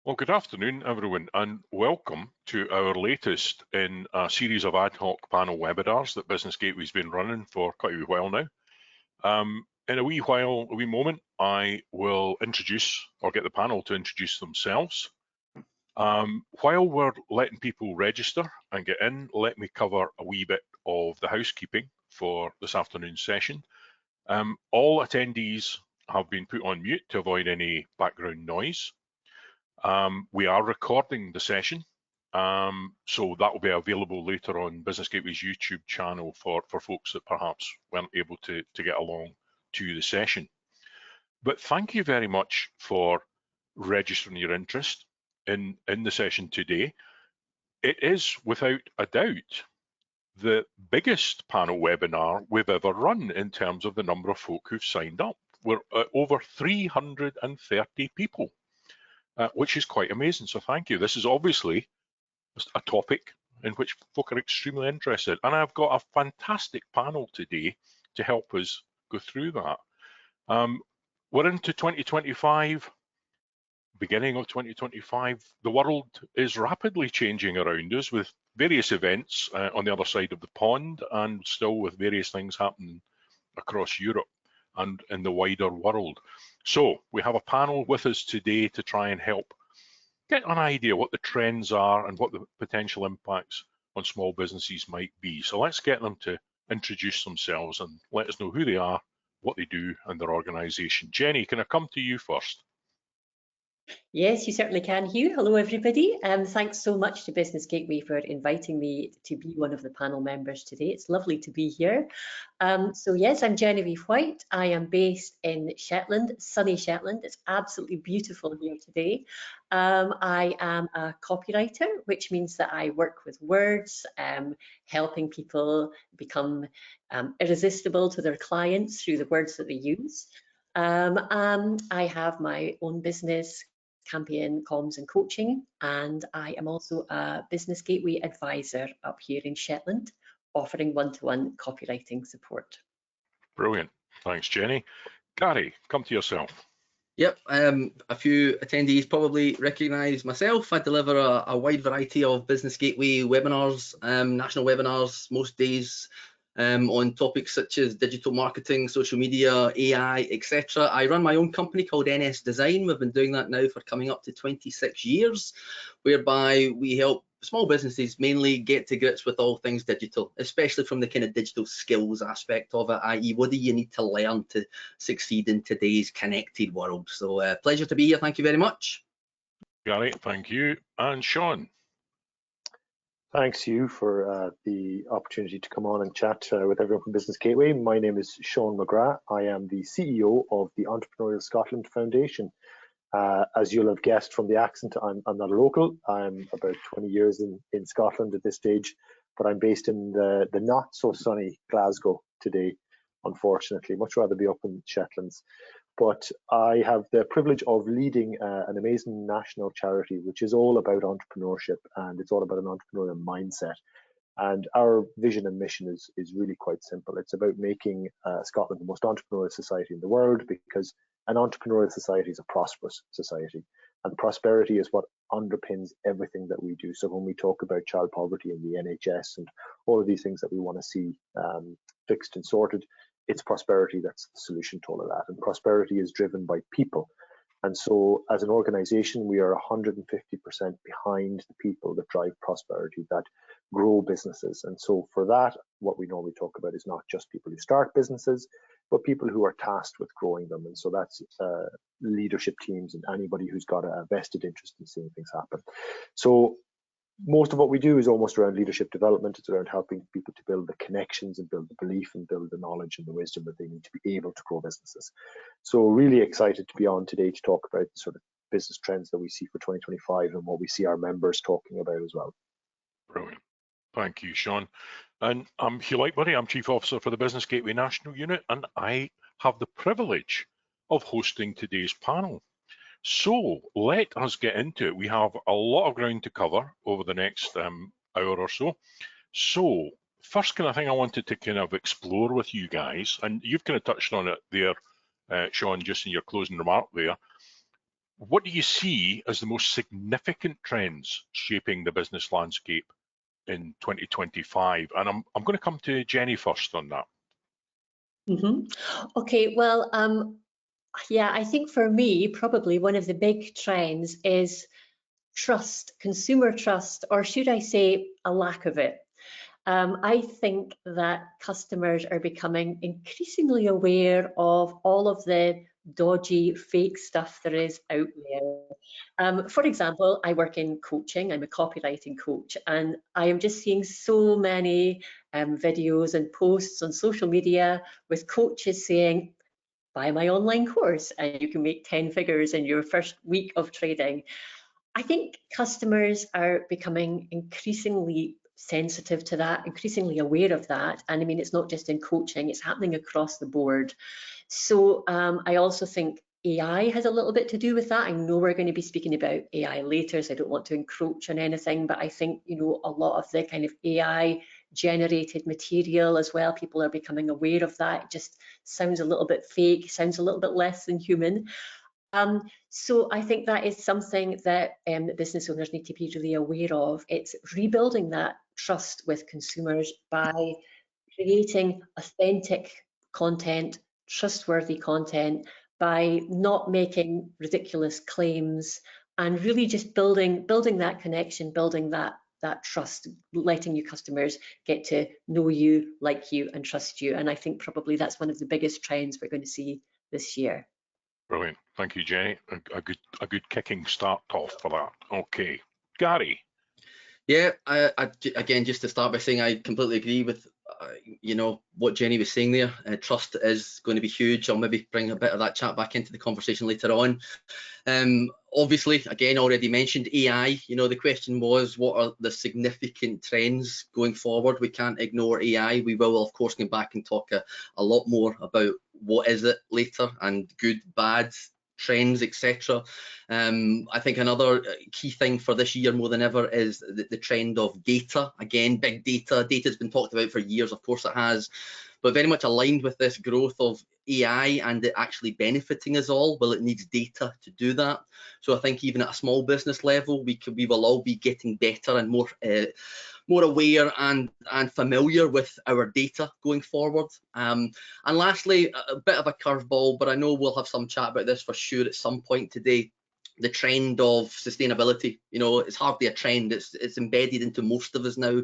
Well, good afternoon, everyone, and welcome to our latest in a series of ad hoc panel webinars that Business Gateway's been running for quite a wee while now. In a wee moment, I will introduce or get the panel to introduce themselves. While we're letting people register and get in, let me cover a wee bit of the housekeeping for this afternoon's session. All attendees have been put on mute to avoid any background noise. We are recording the session, so that will be available later on Business Gateway's YouTube channel for folks that perhaps weren't able to get along to the session. But thank you very much for registering your interest in the session today. It is without a doubt the biggest panel webinar we've ever run in terms of the number of folk who've signed up. We're over 330 people. Which is quite amazing, so thank you. This is obviously a topic in which folk are extremely interested, and I've got a fantastic panel today to help us go through that. We're into 2025, beginning of 2025. The world is rapidly changing around us with various events on the other side of the pond, and still with various things happening across Europe and in the wider world. So we have a panel with us today to try and help get an idea what the trends are and what the potential impacts on small businesses might be. So let's get them to introduce themselves and let us know who they are, what they do, and their organisation. Jenny, can I come to you first? Yes, you certainly can, Hugh. Hello, everybody. Thanks so much to Business Gateway for inviting me to be one of the panel members today. It's lovely to be here. So yes, I'm Genevieve White. I am based in Shetland, sunny Shetland. It's absolutely beautiful here today. I am a copywriter, which means that I work with words, helping people become irresistible to their clients through the words that they use. I have my own business, Campion Comms and Coaching, and I am also a Business Gateway advisor up here in Shetland, offering one-to-one copywriting support. Brilliant. Thanks, Jenny. Gary, come to yourself. Yep, a few attendees probably recognise myself. I deliver a wide variety of Business Gateway webinars, national webinars, most days, on topics such as digital marketing, social media, AI, etc. I run my own company called NSDesign. We've been doing that now for coming up to 26 years, whereby we help small businesses mainly get to grips with all things digital, especially from the kind of digital skills aspect of it, i.e. what do you need to learn to succeed in today's connected world. So pleasure to be here. Thank you very much. Gary, thank you. And Sean. Thanks, Hugh, for the opportunity to come on and chat with everyone from Business Gateway. My name is Sean McGrath. I am the CEO of the Entrepreneurial Scotland Foundation. As you'll have guessed from the accent, I'm not a local. I'm about 20 years in Scotland at this stage, but I'm based in the not so sunny Glasgow today, unfortunately. Much rather be up in Shetlands. But I have the privilege of leading an amazing national charity, which is all about entrepreneurship, and it's all about an entrepreneurial mindset. And our vision and mission is really quite simple. It's about making Scotland the most entrepreneurial society in the world, because an entrepreneurial society is a prosperous society, and prosperity is what underpins everything that we do. So when we talk about child poverty in the NHS and all of these things that we want to see fixed and sorted, it's prosperity that's the solution to all of that. And prosperity is driven by people. And so as an organization, we are 150% behind the people that drive prosperity, that grow businesses. And so for that, what we normally talk about is not just people who start businesses, but people who are tasked with growing them. And so that's leadership teams and anybody who's got a vested interest in seeing things happen. So most of what we do is almost around leadership development. It's around helping people to build the connections and build the belief and build the knowledge and the wisdom that they need to be able to grow businesses. So really excited to be on today to talk about the sort of business trends that we see for 2025 and what we see our members talking about as well. Brilliant. Thank you, Sean. And I'm Hugh Lightbody. I'm Chief Officer for the Business Gateway National Unit, and I have the privilege of hosting today's panel. So let us get into it. We have a lot of ground to cover over the next hour or so. So first kind of thing I wanted to kind of explore with you guys, and you've kind of touched on it there, Sean, just in your closing remark there. what do you see as the most significant trends shaping the business landscape in 2025? And I'm going to come to Jenny first on that. Okay, well, yeah, I think for me, probably one of the big trends is trust, consumer trust, or should I say a lack of it. I think that customers are becoming increasingly aware of all of the dodgy, fake stuff there is out there. For example, I work in coaching. I'm a copywriting coach, and I am just seeing so many videos and posts on social media with coaches saying, buy my online course and you can make 10 figures in your first week of trading. I think customers are becoming increasingly sensitive to that, increasingly aware of that. And I mean, it's not just in coaching, it's happening across the board. So I also think AI has a little bit to do with that. I know we're going to be speaking about AI later, so I don't want to encroach on anything, but I think, you know, a lot of the kind of AI generated material as well, people are becoming aware of that. It just sounds a little bit fake, sounds a little bit less than human. So I think that is something that business owners need to be really aware of. It's rebuilding that trust with consumers by creating authentic content, trustworthy content, by not making ridiculous claims, and really just building that connection, building that trust, letting your customers get to know you, like you, and trust you. And I think probably that's one of the biggest trends we're going to see this year. Brilliant. Thank you, Jenny. A good kicking start off for that. Okay. Gary. Yeah, again, just to start by saying I completely agree with you know, what Jenny was saying there. Trust is going to be huge. I'll maybe bring a bit of that chat back into the conversation later on. Obviously, again, already mentioned AI. You know, the question was, what are the significant trends going forward? We can't ignore AI. We will, of course, come back and talk a lot more about what is it later, and good, bad trends, etc. I think another key thing for this year more than ever is the trend of data. Again, big data. Data's been talked about for years, of course it has, but very much aligned with this growth of AI and it actually benefiting us all. Well, it needs data to do that. So I think even at a small business level, we will all be getting better and more aware and familiar with our data going forward. And lastly, a bit of a curveball, but I know we'll have some chat about this for sure at some point today. The trend of sustainability. You know, it's hardly a trend. It's embedded into most of us now.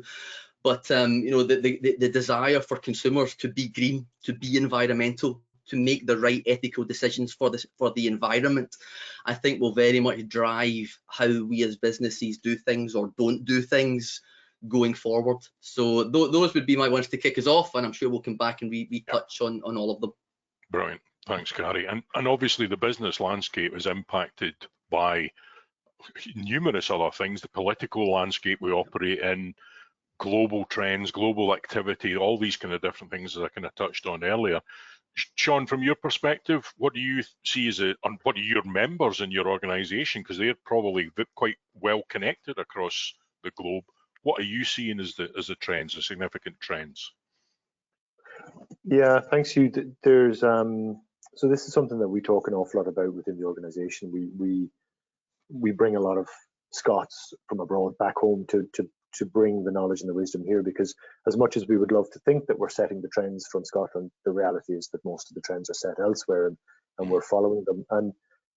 But you know, the desire for consumers to be green, to be environmental, to make the right ethical decisions for the environment, I think will very much drive how we as businesses do things or don't do things going forward. So those would be my ones to kick us off, and I'm sure we'll come back and we touch on all of them. Brilliant. Thanks, Gary. And obviously the business landscape is impacted by numerous other things, the political landscape we operate in, global trends, global activity, all these kind of different things that I kind of touched on earlier. Sean, from your perspective, what do you see as what are your members in your organisation? Because they're probably quite well connected across the globe. What are you seeing as the trends, the significant trends? Yeah, thanks, Hugh. There's so this is something that we talk an awful lot about within the organisation. We bring a lot of Scots from abroad back home to bring the knowledge and the wisdom here, because as much as we would love to think that we're setting the trends from Scotland, the reality is that most of the trends are set elsewhere, and we're following them. And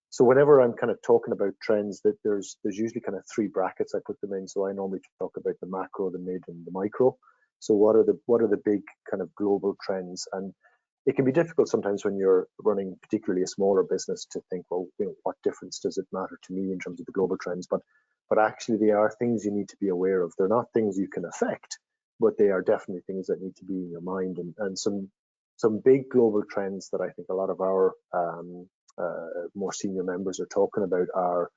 so whenever I'm kind of talking about trends, that there's usually kind of three brackets I put them in. So I normally talk about the macro, the mid, and the micro. So what are the big kind of global trends? And it can be difficult sometimes when you're running particularly a smaller business to think, well, you know, what difference does it matter to me in terms of the global trends? But actually they are things you need to be aware of. They're not things you can affect, but they are definitely things that need to be in your mind. And some big global trends that I think a lot of our more senior members are talking about are,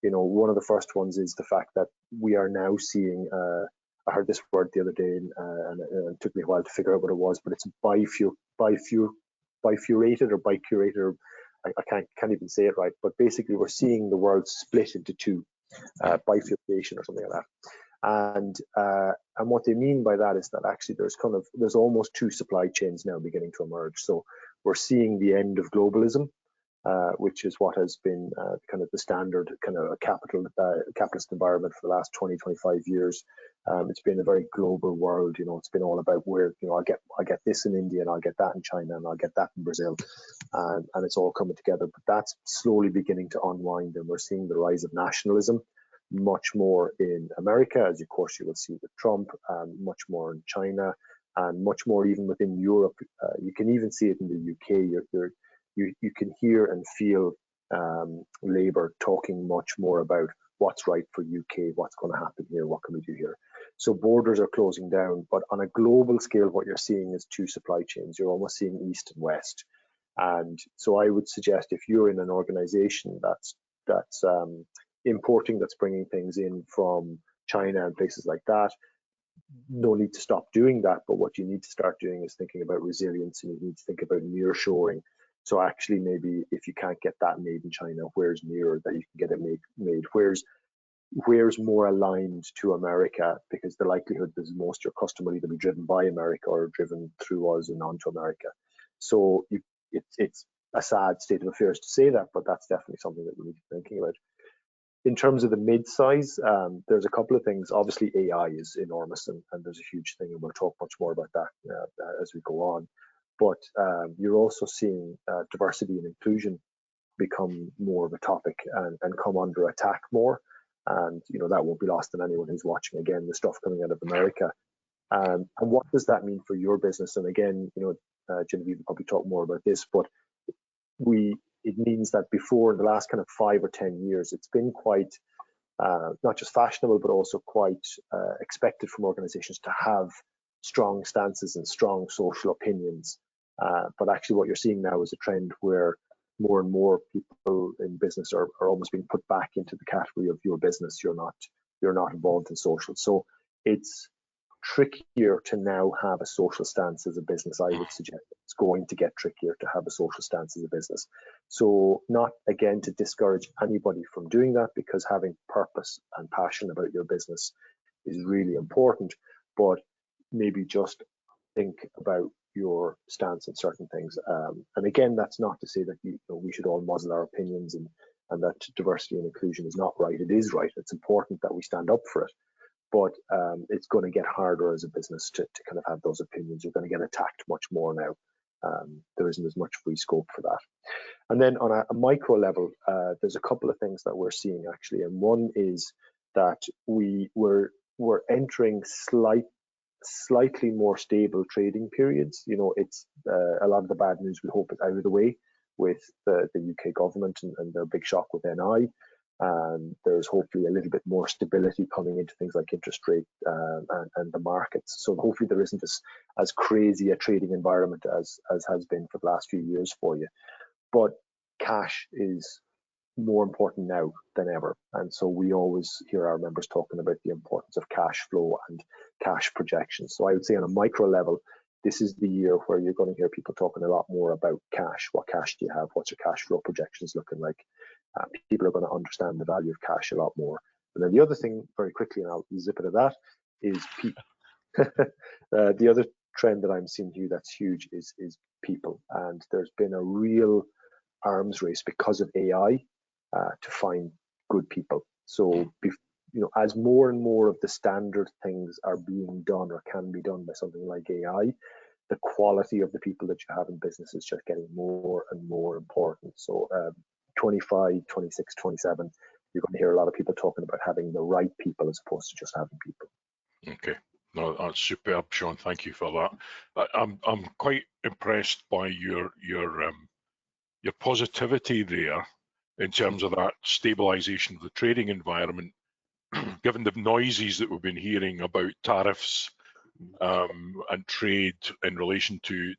you know, one of the first ones is the fact that we are now seeing, I heard this word the other day, and it took me a while to figure out what it was, but it's bifurcated or bicurated. I can't even say it right, but basically we're seeing the world split into two, bifurcation or something like that. And what they mean by that is that actually there's almost two supply chains now beginning to emerge. So we're seeing the end of globalism, which is what has been kind of the standard kind of capitalist environment for the last 20, 25 years. It's been a very global world. It's been all about where, I get this in India and I'll get that in China and I'll get that in Brazil, and it's all coming together. But that's slowly beginning to unwind, and we're seeing the rise of nationalism much more in America, as of course you will see with Trump, much more in China, and much more even within Europe. You can even see it in the UK. You can hear and feel Labour talking much more about what's right for UK, what's going to happen here, what can we do here. So borders are closing down, but on a global scale, what you're seeing is two supply chains. You're almost seeing East and West. And so I would suggest if you're in an organization that's importing, that's bringing things in from China and places like that, no need to stop doing that. But what you need to start doing is thinking about resilience, and you need to think about nearshoring. So actually, maybe if you can't get that made in China, where's nearer that you can get it made? Where's more aligned to America? Because the likelihood is most your customer will either be driven by America or driven through us and onto America. So it's a sad state of affairs to say that, but that's definitely something that we need to be thinking about. In terms of the mid-size, there's a couple of things. Obviously, AI is enormous, and there's a huge thing, and we'll talk much more about that as we go on. But you're also seeing diversity and inclusion become more of a topic and come under attack more. And that won't be lost on anyone who's watching. Again, the stuff coming out of America. And what does that mean for your business? And again, Genevieve will probably talk more about this, but it means that before, in the last kind of 5 or 10 years, it's been quite not just fashionable, but also quite expected from organizations to have strong stances and strong social opinions. But actually what you're seeing now is a trend where more and more people in business are almost being put back into the category of your business. You're not involved in social. So it's trickier to now have a social stance as a business. I would suggest it's going to get trickier to have a social stance as a business. So not, again, to discourage anybody from doing that, because having purpose and passion about your business is really important, but maybe just think about your stance on certain things. And again, that's not to say that we should all muzzle our opinions and that diversity and inclusion is not right. It is right. It's important that we stand up for it. But it's going to get harder as a business to kind of have those opinions. You're going to get attacked much more now. There isn't as much free scope for that. And then on a micro level, there's a couple of things that we're seeing actually. And one is that we're entering slightly more stable trading periods. It's a lot of the bad news, we hope, is out of the way with the UK government and their big shock with NI. There's hopefully a little bit more stability coming into things like interest rate and the markets. So hopefully there isn't as crazy a trading environment as has been for the last few years for you. But cash is more important now than ever. And so we always hear our members talking about the importance of cash flow and cash projections. So I would say on a micro level, this is the year where you're going to hear people talking a lot more about cash. What cash do you have? What's your cash flow projections looking like? People are going to understand the value of cash a lot more. And then the other thing, very quickly, and I'll zip it at that, is people. The other trend that I'm seeing, Hugh, that's huge is people. And there's been a real arms race because of AI to find good people. So, as more and more of the standard things are being done or can be done by something like AI, the quality of the people that you have in business is just getting more and more important. So 25, 26, 27, you're going to hear a lot of people talking about having the right people as opposed to just having people. Okay, no, that's superb, Sean. Thank you for that. I'm quite impressed by your positivity there in terms of that stabilization of the trading environment, given the noises that we've been hearing about tariffs and trade in relation to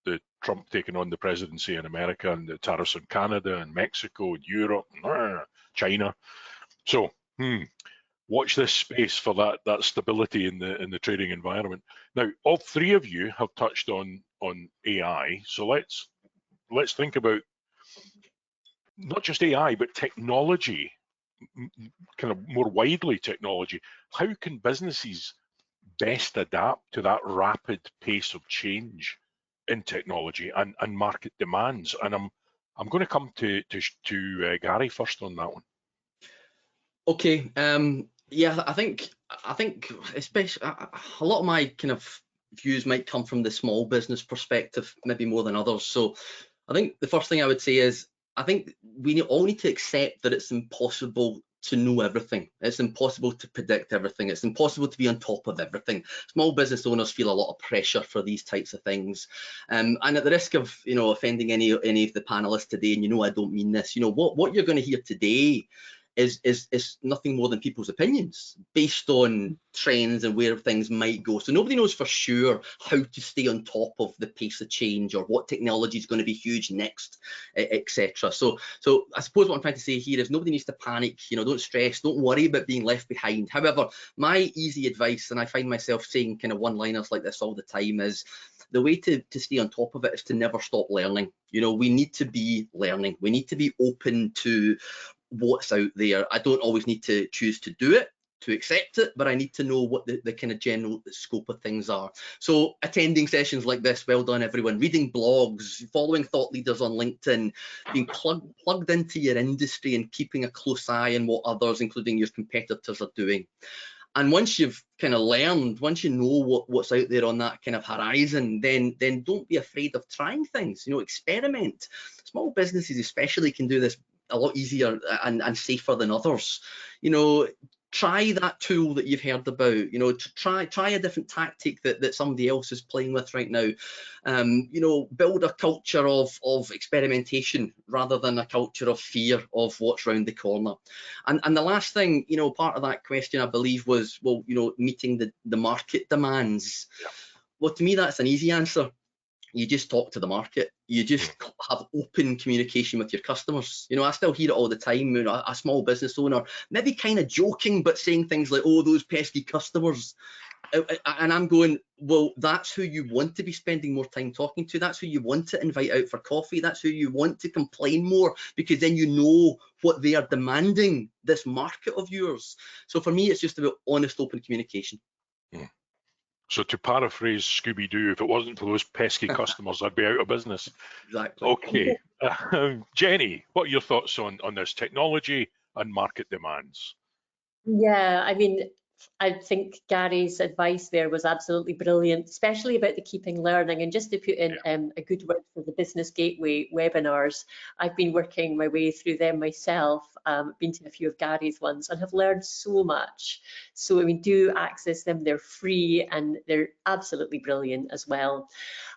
the Trump taking on the presidency in America and the tariffs on Canada and Mexico and Europe and China. So watch this space for that stability in the trading environment. Now, all three of you have touched on AI. So let's think about not just AI, but technology, kind of more widely technology. How can businesses best adapt to that rapid pace of change in technology and market demands. And I'm going to come to Gary first on that one. Okay. Yeah, I think especially a lot of my kind of views might come from the small business perspective, maybe more than others. So I think the first thing I would say is I think we all need to accept that it's impossible to know everything. It's impossible to predict everything. It's impossible to be on top of everything. Small business owners feel a lot of pressure for these types of things. And at the risk of, you know, offending any of the panelists today, and you know I don't mean this, you know, what you're going to hear today is nothing more than people's opinions based on trends and where things might go. So nobody knows for sure how to stay on top of the pace of change or what technology is going to be huge next, etc. So I suppose what I'm trying to say here is nobody needs to panic, you know, don't stress, don't worry about being left behind. However, my easy advice, and I find myself saying kind of one-liners like this all the time, is the way to stay on top of it is to never stop learning. You know, we need to be learning. We need to be open to what's out there. I don't always need to choose to do it, to accept it, but I need to know what the kind of general scope of things are. So attending sessions like this, well done everyone, reading blogs, following thought leaders on LinkedIn, being plugged into your industry and keeping a close eye on what others, including your competitors, are doing. And once you've kind of learned, once you know what's out there on that kind of horizon, then don't be afraid of trying things, you know, experiment. Small businesses especially can do this a lot easier and safer than others. You know, try that tool that you've heard about, you know, try a different tactic that somebody else is playing with right now. You know, build a culture of experimentation rather than a culture of fear of what's round the corner. And the last thing, you know, part of that question I believe was, well, you know, meeting the market demands. Yeah. Well, to me that's an easy answer. You just talk to the market. You just have open communication with your customers. You know, I still hear it all the time. You know, a small business owner, maybe kind of joking, but saying things like, "Oh, those pesky customers," and I'm going, well, that's who you want to be spending more time talking to. That's who you want to invite out for coffee. That's who you want to complain more, because then you know what they are demanding, this market of yours. So for me, it's just about honest, open communication. So to paraphrase Scooby-Doo, if it wasn't for those pesky customers, I'd be out of business. Exactly. Okay. Jenny, what are your thoughts on this technology and market demands? Yeah, I mean, I think Gary's advice there was absolutely brilliant, especially about the keeping learning. And just to put in a good word for the Business Gateway webinars, I've been working my way through them myself, been to a few of Gary's ones, and have learned so much. So I mean, do access them, they're free and they're absolutely brilliant as well.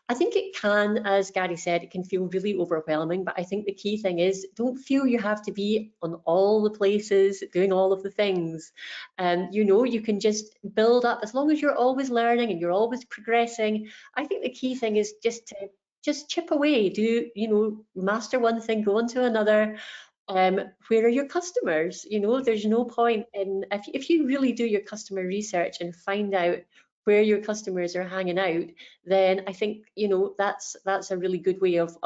I think it can, as Gary said, it can feel really overwhelming, but I think the key thing is don't feel you have to be on all the places, doing all of the things. You know, you can just build up, as long as you're always learning and you're always progressing. I think the key thing is just to chip away, you know, master one thing, go on to another. Where are your customers? You know, there's no point in, if you really do your customer research and find out where your customers are hanging out, then I think, you know, that's a really good way of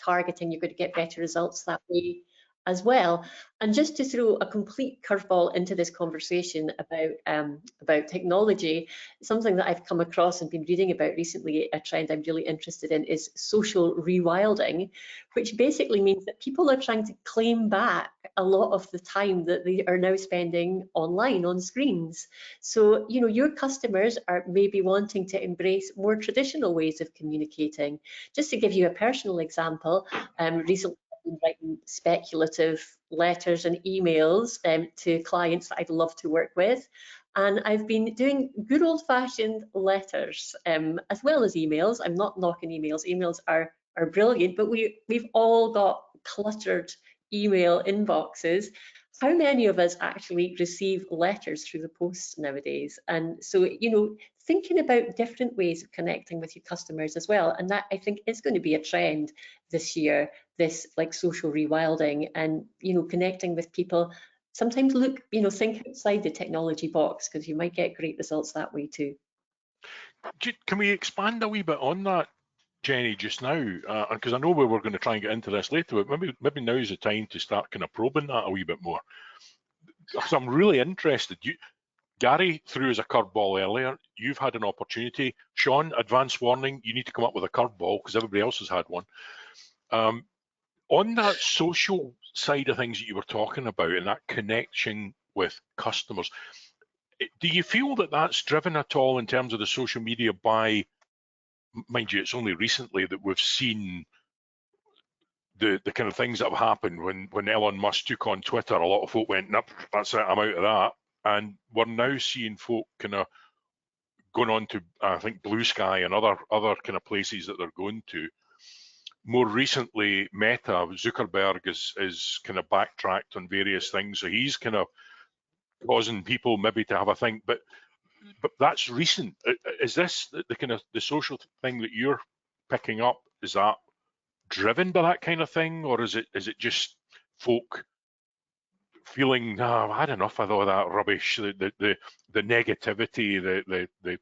targeting. You're going to get better results that way as well. And just to throw a complete curveball into this conversation about technology, something that I've come across and been reading about recently, a trend I'm really interested in, is social rewilding, which basically means that people are trying to claim back a lot of the time that they are now spending online on screens. So, you know, your customers are maybe wanting to embrace more traditional ways of communicating. Just to give you a personal example, recently I've been writing speculative letters and emails to clients that I'd love to work with. And I've been doing good old-fashioned letters as well as emails. I'm not knocking emails. Emails are brilliant, but we've all got cluttered email inboxes. How many of us actually receive letters through the post nowadays? And so, you know, thinking about different ways of connecting with your customers as well. And that, I think, is going to be a trend this year, this like social rewilding and, you know, connecting with people. Sometimes look, you know, think outside the technology box, because you might get great results that way too. Can we expand a wee bit on that, Jenny, just now? Because I know we were going to try and get into this later, but maybe now is the time to start kind of probing that a wee bit more. Because I'm really interested. Gary threw us a curveball earlier. You've had an opportunity. Sean, advance warning, you need to come up with a curveball because everybody else has had one. On that social side of things that you were talking about and that connection with customers, do you feel that that's driven at all in terms of the social media by, mind you, it's only recently that we've seen the kind of things that have happened when Elon Musk took on Twitter. A lot of folk went, nope, that's it, I'm out of that. And we're now seeing folk kind of going on to, I think, Blue Sky and other kind of places that they're going to. More recently, Meta, Zuckerberg is kind of backtracked on various things. So he's kind of causing people maybe to have a think, but that's recent. Is this the kind of the social thing that you're picking up? Is that driven by that kind of thing, or is it just folk feeling, I've had enough of all that rubbish, the negativity, the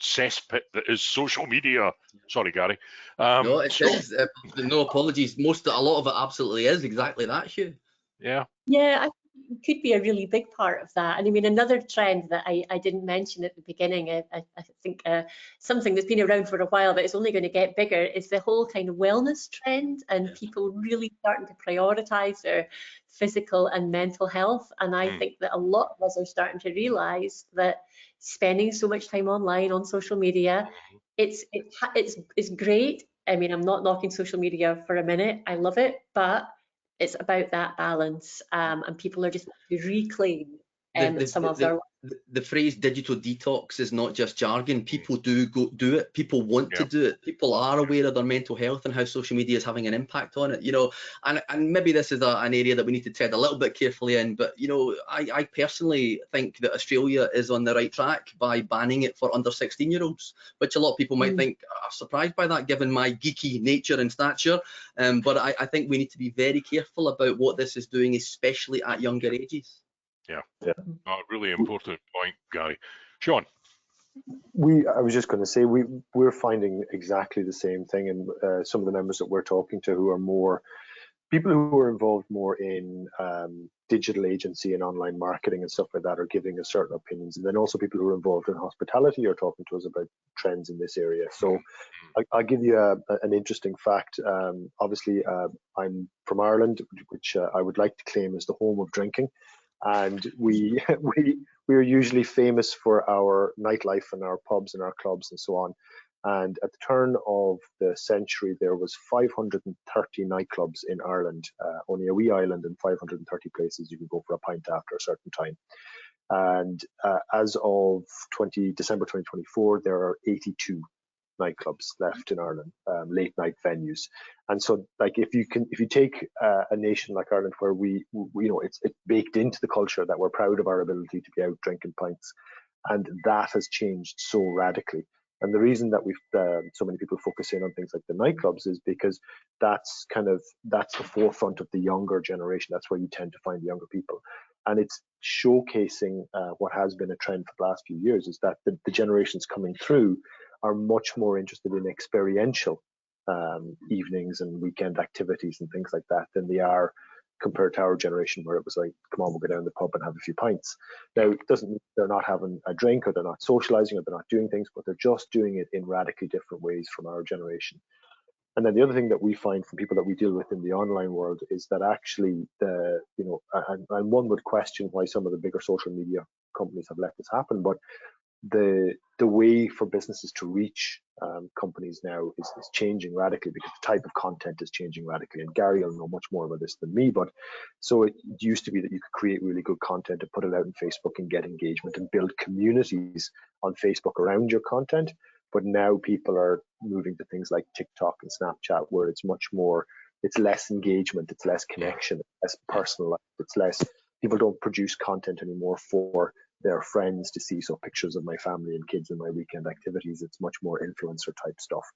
cesspit that is social media? Sorry, Gary. No, it is. No apologies. A lot of it absolutely is exactly that, Hugh. Yeah. Yeah, I think it could be a really big part of that. And I mean, another trend that I didn't mention at the beginning, I think something that's been around for a while, but it's only going to get bigger, is the whole kind of wellness trend and people really starting to prioritize their physical and mental health. And I think that a lot of us are starting to realize that spending so much time online on social media, it's great. I mean, I'm not knocking social media for a minute. I love it, but it's about that balance, and people are just to reclaim some of their. The phrase digital detox is not just jargon. People do it. People want to do it. People are aware of their mental health and how social media is having an impact on it. You know, and maybe this is an area that we need to tread a little bit carefully in. But you know, I personally think that Australia is on the right track by banning it for under 16-year-olds, which a lot of people might think are surprised by that, given my geeky nature and stature. But I think we need to be very careful about what this is doing, especially at younger ages. Yeah. A really important point, Gary. Sean. I was just going to say we're finding exactly the same thing, and some of the members that we're talking to who are more people who are involved more in digital agency and online marketing and stuff like that are giving us certain opinions, and then also people who are involved in hospitality are talking to us about trends in this area. So I'll give you an interesting fact. Obviously, I'm from Ireland, which I would like to claim as the home of drinking. And we are usually famous for our nightlife and our pubs and our clubs and so on. And at the turn of the century, there was 530 nightclubs in Ireland, only a wee island, and 530 places you could go for a pint after a certain time. And as of December 2024, there are 82 nightclubs left in Ireland, late night venues. And so, like, if you take a nation like Ireland, where we it's baked into the culture that we're proud of our ability to be out drinking pints, and that has changed so radically. And the reason that we've so many people focus in on things like the nightclubs is because that's the forefront of the younger generation. That's where you tend to find the younger people, and it's showcasing what has been a trend for the last few years, is that the generations coming through are much more interested in experiential evenings and weekend activities and things like that than they are compared to our generation, where it was like, come on, we'll go down the pub and have a few pints. Now, it doesn't mean they're not having a drink or they're not socializing or they're not doing things, but they're just doing it in radically different ways from our generation. And then the other thing that we find from people that we deal with in the online world is that actually and one would question why some of the bigger social media companies have let this happen, but the way for businesses to reach companies now is changing radically, because the type of content is changing radically. And Gary will know much more about this than me, but so it used to be that you could create really good content and put it out on Facebook and get engagement and build communities on Facebook around your content. But now people are moving to things like TikTok and Snapchat, where it's less engagement, it's less connection, it's less personalized, it's less, people don't produce content anymore for their friends to see. So pictures of my family and kids and my weekend activities, it's much more influencer type stuff.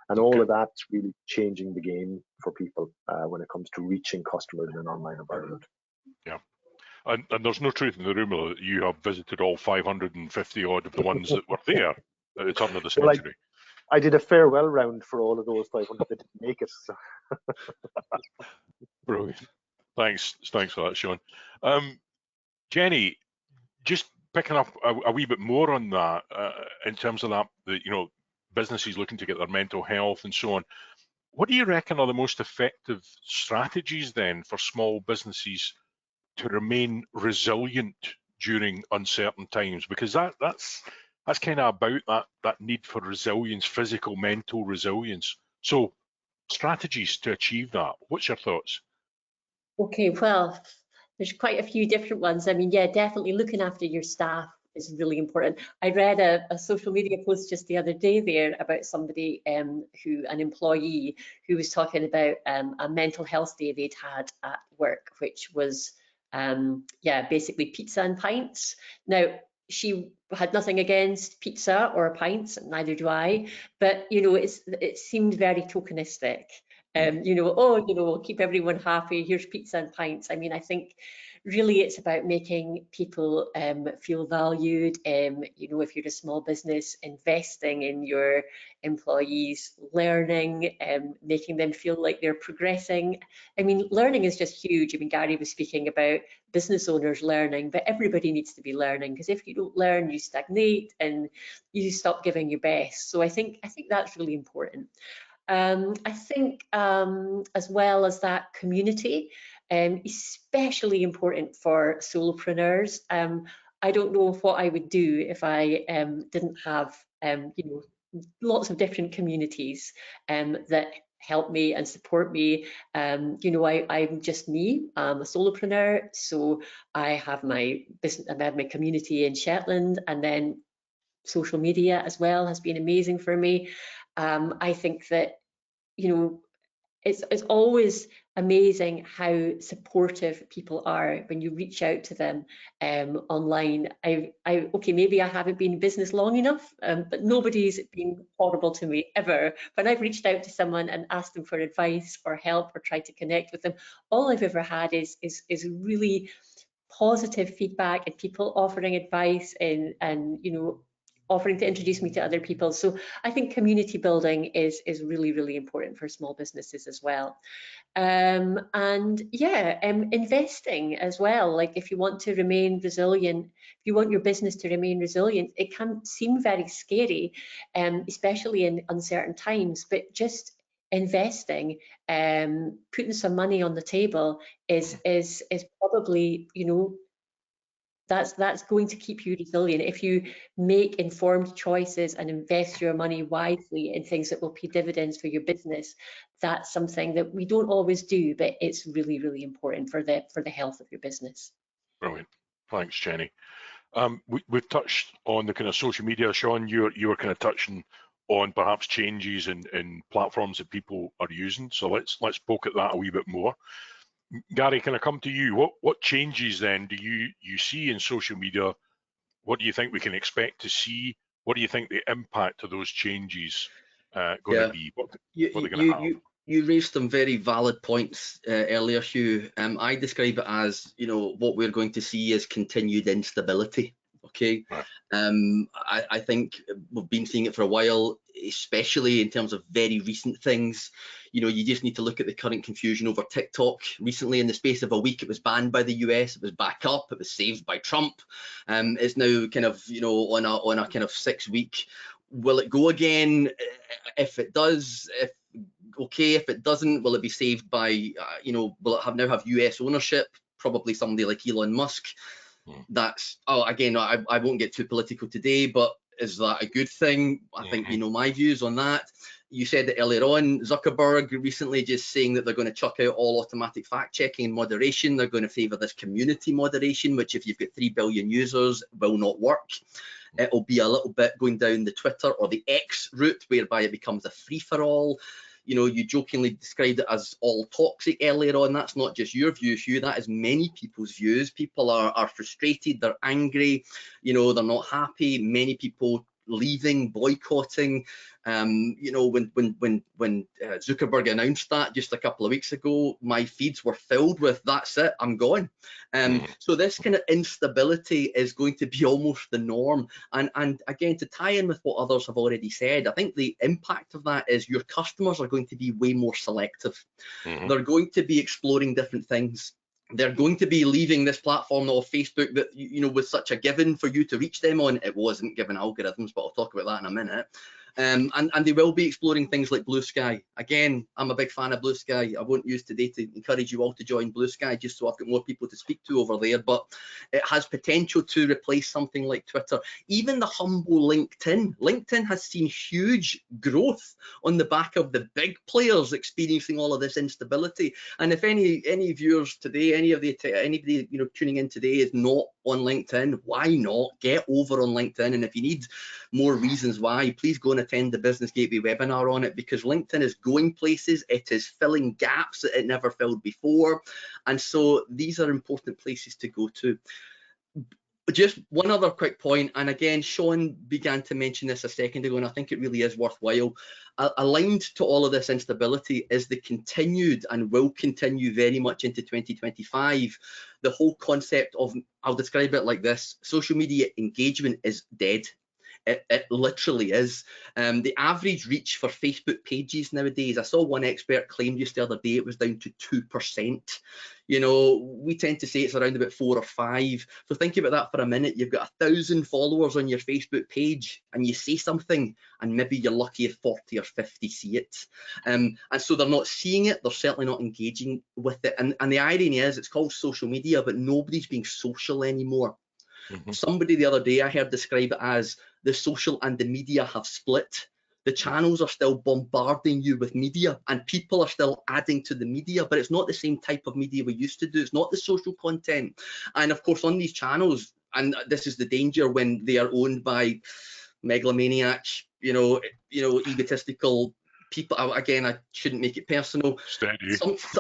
And all of that's really changing the game for people when it comes to reaching customers in an online environment. Yeah. And there's no truth in the rumour that you have visited all 550 odd of the ones that were there at the turn of the century. I did a farewell round for all of those 500 that didn't make it. So. Brilliant. Thanks for that, Sean. Jenny, just picking up a wee bit more on that, in terms of that, businesses looking to get their mental health and so on. What do you reckon are the most effective strategies then for small businesses to remain resilient during uncertain times? Because that's kind of about that need for resilience, physical, mental resilience. So strategies to achieve that. What's your thoughts? Okay, well, there's quite a few different ones. I mean, yeah, definitely looking after your staff is really important. I read a social media post just the other day there about somebody an employee who was talking about a mental health day they'd had at work, which was basically pizza and pints. Now, she had nothing against pizza or pints, neither do I, but it seemed very tokenistic. We'll keep everyone happy, here's pizza and pints. I mean, I think really it's about making people feel valued. If you're a small business, investing in your employees, learning, making them feel like they're progressing. I mean, learning is just huge. I mean, Gary was speaking about business owners learning, but everybody needs to be learning, because if you don't learn, you stagnate and you stop giving your best. So I think that's really important. I think as well as that, community, especially important for solopreneurs. I don't know what I would do if I didn't have lots of different communities that help me and support me. I'm just me. I'm a solopreneur, so I have my business, I have my community in Shetland, and then social media as well has been amazing for me. I think that it's always amazing how supportive people are when you reach out to them online. Okay, maybe I haven't been in business long enough, but nobody's been horrible to me ever. When I've reached out to someone and asked them for advice or help or tried to connect with them, all I've ever had is really positive feedback and people offering advice and offering to introduce me to other people. So I think community building is really, really important for small businesses as well. Investing as well. Like, if you want to remain resilient, if you want your business to remain resilient, it can seem very scary, especially in uncertain times, but just investing, putting some money on the table is probably, that's going to keep you resilient. If you make informed choices and invest your money wisely in things that will pay dividends for your business, that's something that we don't always do, but it's really, really important for the health of your business. Brilliant. Thanks, Jenny. We've touched on the kind of social media. Sean, you were kind of touching on perhaps changes in platforms that people are using. So let's poke at that a wee bit more. Gary, can I come to you? What changes then do you see in social media? What do you think we can expect to see? What do you think the impact of those changes going to be? What are they going to have? You raised some very valid points earlier, Hugh. I describe it as, what we're going to see is continued instability. Okay, right. I think we've been seeing it for a while, especially in terms of very recent things. You just need to look at the current confusion over TikTok. Recently, in the space of a week, it was banned by the US, it was back up, it was saved by Trump. It's now kind of, on a kind of 6-week. Will it go again? If it does, if it doesn't, will it be saved by, will it now have US ownership? Probably somebody like Elon Musk. That's, again, I won't get too political today, but is that a good thing? I think my views on that. You said it earlier on, Zuckerberg recently just saying that they're going to chuck out all automatic fact checking and moderation. They're going to favour this community moderation, which if you've got 3 billion users will not work. It'll be a little bit going down the Twitter or the X route, whereby it becomes a free-for-all. You jokingly described it as all toxic earlier on. That's not just your views, Hugh. That is many people's views. People are frustrated. They're angry. They're not happy. Many people leaving, boycotting. When Zuckerberg announced that just a couple of weeks ago, my feeds were filled with, that's it, I'm gone. So this kind of instability is going to be almost the norm. And again, to tie in with what others have already said, I think the impact of that is your customers are going to be way more selective. They're going to be exploring different things. They're going to be leaving this platform of Facebook that, you know, was such a given for you to reach them on. It wasn't given algorithms, but I'll talk about that in a minute. And they will be exploring things like Blue Sky. Again, I'm a big fan of Blue Sky. I won't use today to encourage you all to join Blue Sky, just so I've got more people to speak to over there, but it has potential to replace something like Twitter. Even the humble LinkedIn. LinkedIn has seen huge growth on the back of the big players experiencing all of this instability. And if any viewers today, anybody, you know, tuning in today is not on LinkedIn, why not get over on LinkedIn? And if you need more reasons why, please go and attend the Business Gateway webinar on it, because LinkedIn is going places. It is filling gaps that it never filled before, and so these are important places to go to. Just one other quick point, and again, Sean began to mention this a second ago, and I think it really is worthwhile. Aligned to all of this instability is the continued, and will continue very much into 2025, the whole concept of, I'll describe it like this: social media engagement is dead. It literally is. The average reach for Facebook pages nowadays, I saw one expert claim just the other day it was down to 2%. You know, we tend to say it's around about 4 or 5. So think about that for a minute. You've got 1,000 followers on your Facebook page, and you say something, and maybe you're lucky if 40 or 50 see it. And so they're not seeing it, they're certainly not engaging with it. And the irony is, it's called social media, but nobody's being social anymore. Somebody the other day I heard describe it as the social and the media have split. The channels are still bombarding you with media, and people are still adding to the media, but it's not the same type of media we used to do. It's not the social content. And of course, on these channels, and this is the danger when they are owned by megalomaniacs, you know, egotistical people. Again, I shouldn't make it personal.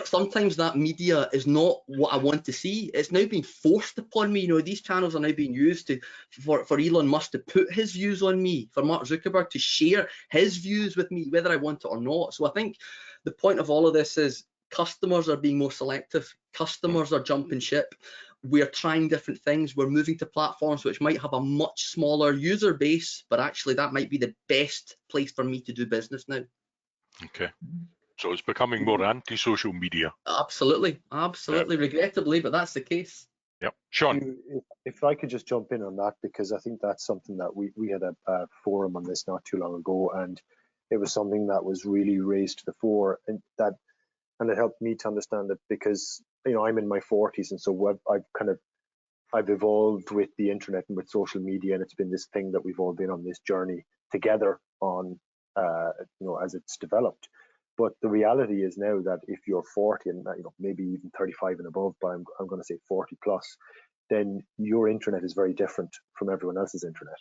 Sometimes that media is not what I want to see. It's now being forced upon me. You know, these channels are now being used for Elon Musk to put his views on me, for Mark Zuckerberg to share his views with me, whether I want it or not. So I think the point of all of this is customers are being more selective. Customers are jumping ship. We're trying different things. We're moving to platforms which might have a much smaller user base, but actually that might be the best place for me to do business now. Okay, so it's becoming more anti-social media. Absolutely, regrettably, but that's the case. Yep. Sean, if I could just jump in on that, because I think that's something that we had a forum on this not too long ago, and it was something that was really raised to the fore, and it helped me to understand it, because, you know, I'm in my 40s, and so I've evolved with the internet and with social media, and it's been this thing that we've all been on this journey together on, you know, as it's developed. But the reality is now that if you're 40 and, you know, maybe even 35 and above, but I'm going to say 40 plus, then your internet is very different from everyone else's internet.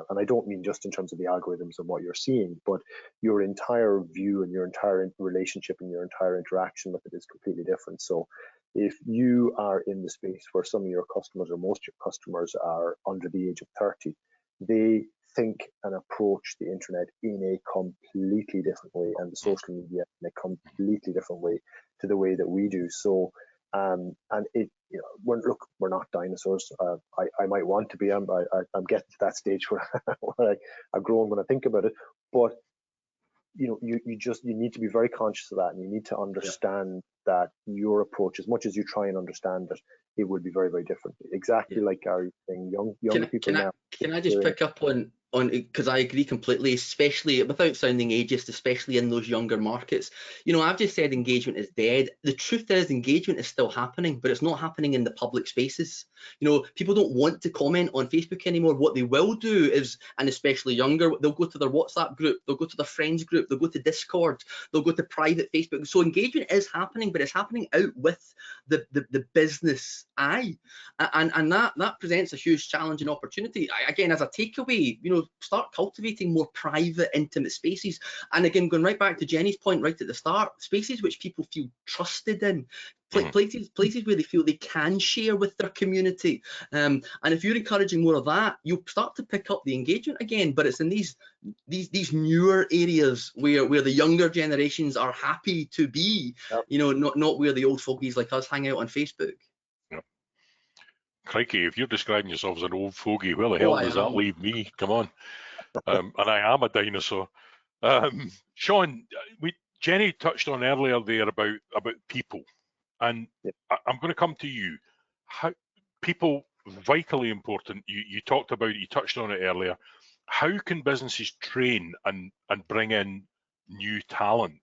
And I don't mean just in terms of the algorithms and what you're seeing, but your entire view and your entire relationship and your entire interaction with it is completely different. So if you are in the space where some of your customers, or most of your customers, are under the age of 30, they think and approach the internet in a completely different way, and the social media in a completely different way to the way that we do. So, and it, you know, we're not dinosaurs. I might want to be. I'm getting to that stage where, I've grown when I think about it. But you know, you need to be very conscious of that, and you need to understand that your approach, as much as you try and understand it would be very, very different. Exactly like our thing, young people now. Can I just pick up on, because I agree completely, especially without sounding ageist, especially in those younger markets. You know, I've just said engagement is dead. The truth is engagement is still happening, but it's not happening in the public spaces. You know, people don't want to comment on Facebook anymore. What they will do is, and especially younger, they'll go to their WhatsApp group, they'll go to their friends group, they'll go to Discord, they'll go to private Facebook. So engagement is happening, but it's happening out with the business eye, and that presents a huge challenge and opportunity. Again, as a takeaway, you know, start cultivating more private, intimate spaces. And again, going right back to Jenny's point right at the start, spaces which people feel trusted in, places where they feel they can share with their community. And if you're encouraging more of that, you'll start to pick up the engagement again. But it's in these newer areas where the younger generations are happy to be, you know, not where the old fogies like us hang out on Facebook. Crikey, if you're describing yourself as an old fogey, where the hell does that leave me? Come on. And I am a dinosaur. Sean, Jenny touched on earlier there about people And Yeah. I'm going to come to you. How people, vitally important. You talked about it, you touched on it earlier. How can businesses train and bring in new talent?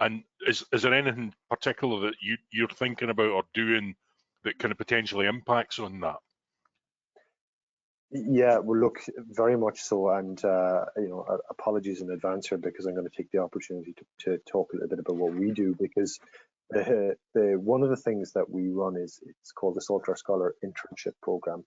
And is there anything particular that you're thinking about or doing that kind of potentially impacts on that? Yeah, well, look, very much so, and apologies in advance here because I'm going to take the opportunity to talk a little bit about what we do, because the one of the things that we run is it's called the Salter Scholar Internship Program,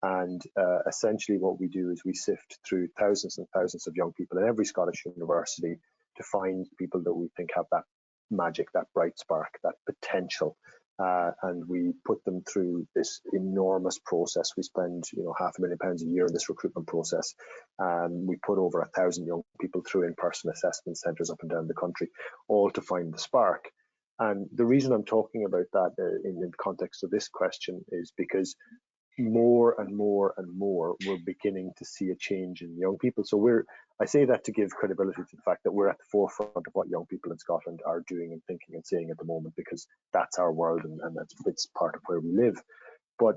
and essentially what we do is we sift through thousands and thousands of young people in every Scottish university to find people that we think have that magic, that bright spark, that potential. And we put them through this enormous process. We spend, £500,000 a year in this recruitment process. We put over 1,000 young people through in-person assessment centres up and down the country, all to find the spark. And the reason I'm talking about that in the context of this question is because more and more and more we're beginning to see a change in young people. So I say that to give credibility to the fact that we're at the forefront of what young people in Scotland are doing and thinking and saying at the moment, because that's our world and it's part of where we live. But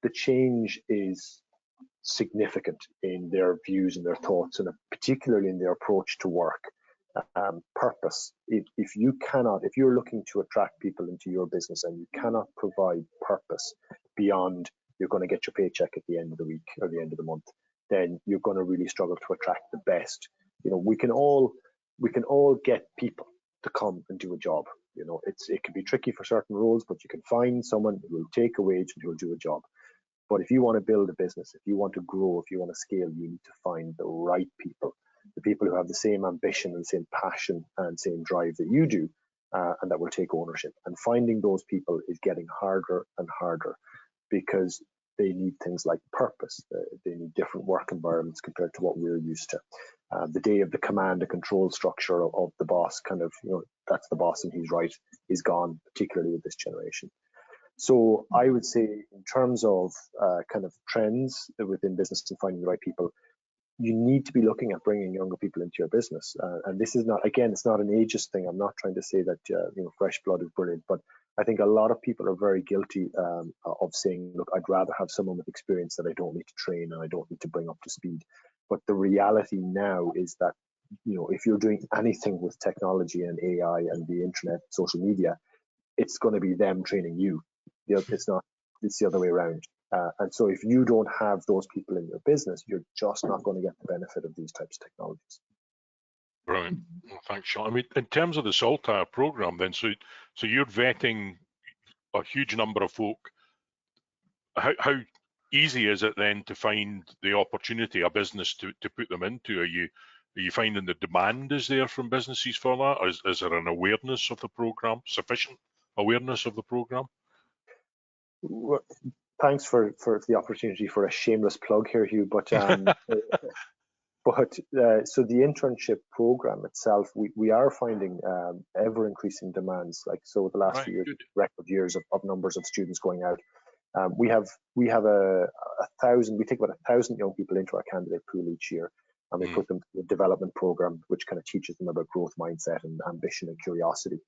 the change is significant in their views and their thoughts, and particularly in their approach to work. Purpose. If you're looking to attract people into your business and you cannot provide purpose beyond you're going to get your paycheck at the end of the week or the end of the month, then you're going to really struggle to attract the best. We can all get people to come and do a job. It can be tricky for certain roles, but you can find someone who will take a wage and who will do a job. But if you want to build a business, if you want to grow, if you want to scale, you need to find the right people, the people who have the same ambition and same passion and same drive that you do, and that will take ownership. And finding those people is getting harder and harder, because they need things like purpose. They need different work environments compared to what we're used to. The day of the command and control structure of the boss, that's the boss and he's right, is gone, particularly with this generation. So I would say, in terms of kind of trends within business and finding the right people, you need to be looking at bringing younger people into your business. And this is not, again, it's not an ageist thing. I'm not trying to say that fresh blood is brilliant, but I think a lot of people are very guilty of saying, look, I'd rather have someone with experience that I don't need to train and I don't need to bring up to speed. But the reality now is that, if you're doing anything with technology and AI and the internet, social media, it's going to be them training you. It's the other way around. And so if you don't have those people in your business, you're just not going to get the benefit of these types of technologies. Brilliant. Well, thanks, Sean. I mean, in terms of the Saltire program, then, so you're vetting a huge number of folk. How easy is it then to find the opportunity, a business to put them into? Are you finding the demand is there from businesses for that? Or is there an awareness of the program, sufficient awareness of the program? Well, thanks for the opportunity for a shameless plug here, Hugh. But so the internship program itself, we are finding ever increasing demands. Like, so the last few years, record years of numbers of students going out. We have 1,000. We take about 1,000 young people into our candidate pool each year, and we put them through a development program which kind of teaches them about growth mindset and ambition and curiosity.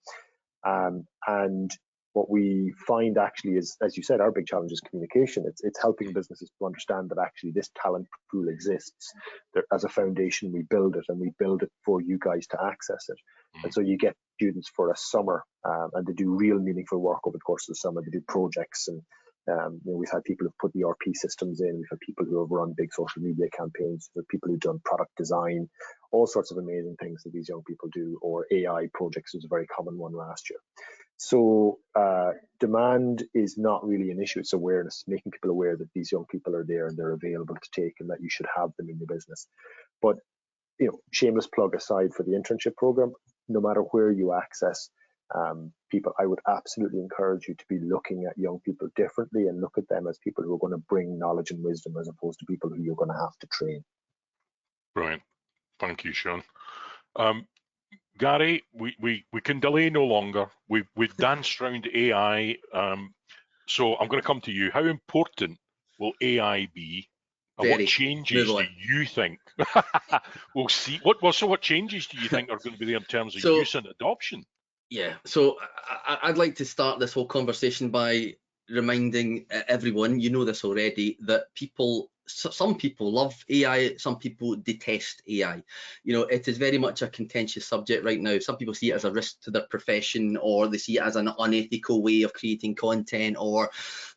And what we find actually is, as you said, our big challenge is communication. It's helping businesses to understand that actually this talent pool exists. As a foundation, we build it, and we build it for you guys to access it. And so you get students for a summer, and they do real meaningful work over the course of the summer. They do projects, and we've had people who've put ERP systems in. We've had people who have run big social media campaigns. We've had people who've done product design, all sorts of amazing things that these young people do. Or AI projects was a very common one last year. So demand is not really an issue. It's awareness, making people aware that these young people are there and they're available to take, and that you should have them in your business. But shameless plug aside for the internship program, no matter where you access people, I would absolutely encourage you to be looking at young people differently and look at them as people who are going to bring knowledge and wisdom, as opposed to people who you're going to have to train. Brilliant. Thank you, Sean. Gary, we can delay no longer. We've danced around AI, so I'm going to come to you. How important will AI be, and what changes do you think we'll see? What changes do you think are going to be there in terms of use and adoption? Yeah, so I'd like to start this whole conversation by reminding everyone, you know this already, that some people love AI, some people detest AI. You know, it is very much a contentious subject right now. Some people see it as a risk to their profession, or they see it as an unethical way of creating content, or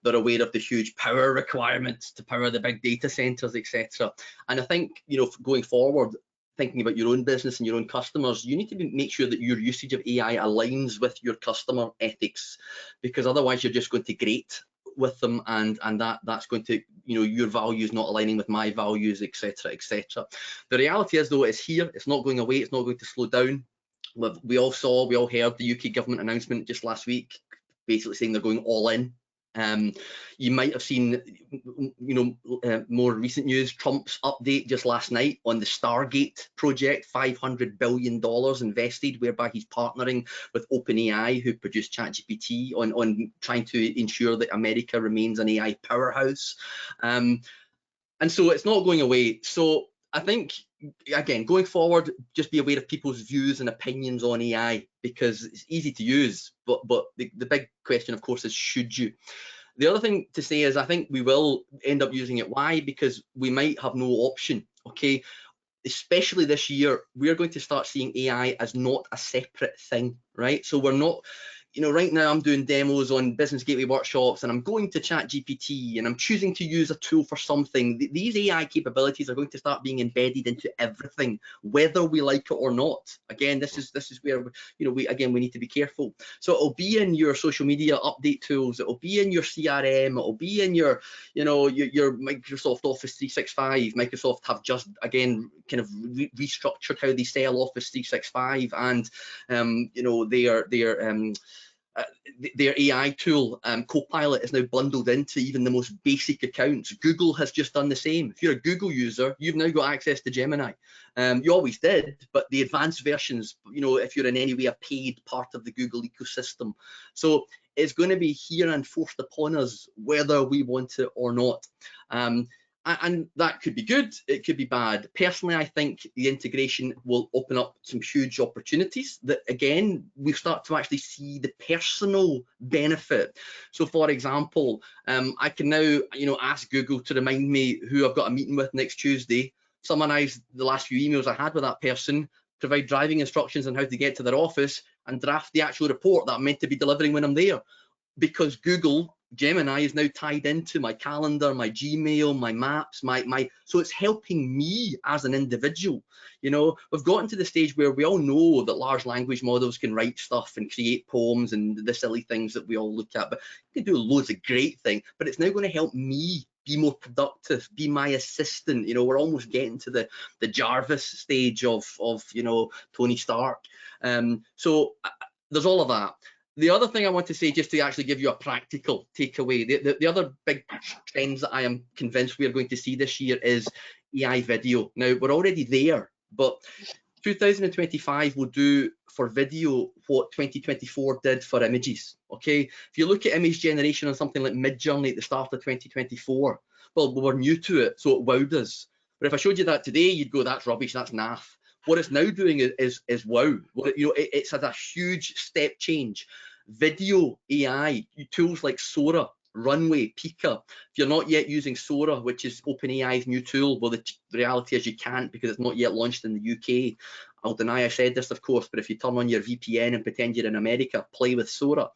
they're aware of the huge power requirements to power the big data centers, etc. And I think, you know, going forward, thinking about your own business and your own customers, you need to make sure that your usage of AI aligns with your customer ethics, because otherwise you're just going to grate with them, and that's going to, you know, your values not aligning with my values, etc., etc. The reality is, though, it's here, it's not going away, it's not going to slow down. We all heard the UK government announcement just last week, basically saying they're going all in. You might have seen, you know, more recent news, Trump's update just last night on the Stargate project, $500 billion invested, whereby he's partnering with OpenAI, who produced ChatGPT, on trying to ensure that America remains an AI powerhouse. And so it's not going away. So I think, again, going forward, just be aware of people's views and opinions on AI, because it's easy to use, but the big question, of course, is should you? The other thing to say is I think we will end up using it. Why? Because we might have no option, okay? Especially this year, we're going to start seeing AI as not a separate thing, right? So we're not, you know, right now I'm doing demos on Business Gateway workshops, and I'm going to ChatGPT, and I'm choosing to use a tool for something. These AI capabilities are going to start being embedded into everything, whether we like it or not. Again, this is where, you know, we need to be careful. So it'll be in your social media update tools, it'll be in your CRM, it'll be in your, you know, your Microsoft Office 365. Microsoft have just, again, kind of restructured how they sell Office 365, and you know, their AI tool, Copilot, is now bundled into even the most basic accounts. Google has just done the same. If you're a Google user, you've now got access to Gemini. You always did, but the advanced versions, you know, if you're in any way a paid part of the Google ecosystem. So it's going to be here and forced upon us, whether we want it or not. And that could be good, it could be bad. Personally, I think the integration will open up some huge opportunities that, again, we start to actually see the personal benefit. So, for example, I can now, you know, ask Google to remind me who I've got a meeting with next Tuesday, summarize the last few emails I had with that person, provide driving instructions on how to get to their office, and draft the actual report that I'm meant to be delivering when I'm there. Because Google Gemini is now tied into my calendar, my Gmail, my maps, so it's helping me as an individual. You know, we've gotten to the stage where we all know that large language models can write stuff and create poems and the silly things that we all look at, but it can do loads of great things. But it's now going to help me be more productive, be my assistant. You know, we're almost getting to the Jarvis stage of you know, Tony Stark. So there's all of that. The other thing I want to say, just to actually give you a practical takeaway, the other big trends that I am convinced we are going to see this year is AI video. Now, we're already there, but 2025 will do for video what 2024 did for images, okay? If you look at image generation on something like Midjourney at the start of 2024, well, we were new to it, so it wowed us. But if I showed you that today, you'd go, that's rubbish, that's naff. What it's now doing is wow. You know, it's had a huge step change. Video AI tools like Sora, Runway, Pika. If you're not yet using Sora, which is OpenAI's new tool, well, the reality is you can't, because it's not yet launched in the UK. I'll deny I said this, of course, but if you turn on your VPN and pretend you're in America, play with Sora.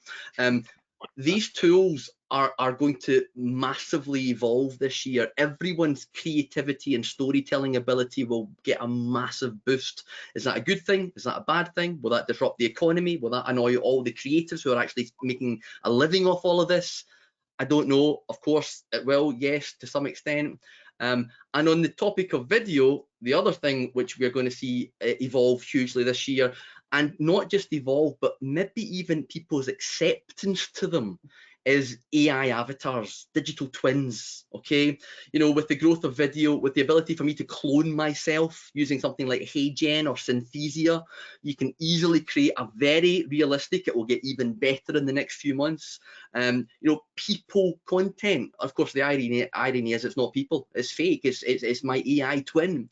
These tools are going to massively evolve this year. Everyone's creativity and storytelling ability will get a massive boost. Is that a good thing? Is that a bad thing? Will that disrupt the economy? Will that annoy all the creatives who are actually making a living off all of this? I don't know. Of course it will, yes, to some extent. And on the topic of video, the other thing which we're going to see evolve hugely this year, and not just evolve, but maybe even people's acceptance to them, is AI avatars, digital twins, okay? You know, with the growth of video, with the ability for me to clone myself using something like HeyGen or Synthesia, you can easily create a very realistic, it will get even better in the next few months, you know, people content. Of course, the irony is it's not people, it's fake, it's my AI twin.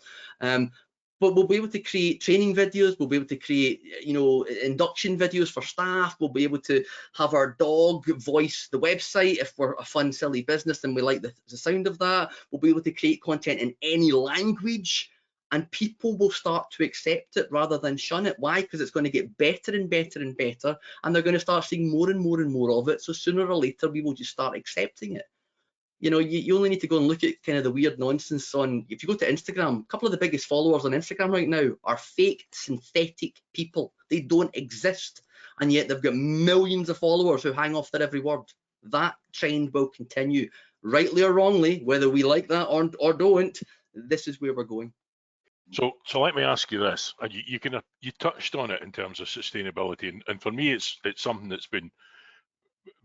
but we'll be able to create training videos, we'll be able to create, you know, induction videos for staff, we'll be able to have our dog voice the website if we're a fun, silly business and we like the sound of that. We'll be able to create content in any language, and people will start to accept it rather than shun it. Why? Because it's going to get better and better and better, and they're going to start seeing more and more and more of it. So sooner or later, we will just start accepting it. You know, you only need to go and look at kind of the weird nonsense on, if you go to Instagram, a couple of the biggest followers on Instagram right now are fake, synthetic people. They don't exist, and yet they've got millions of followers who hang off their every word. That trend will continue, rightly or wrongly, whether we like that or don't. This is where we're going. So let me ask you this, and you touched on it in terms of sustainability, and for me, it's something that's been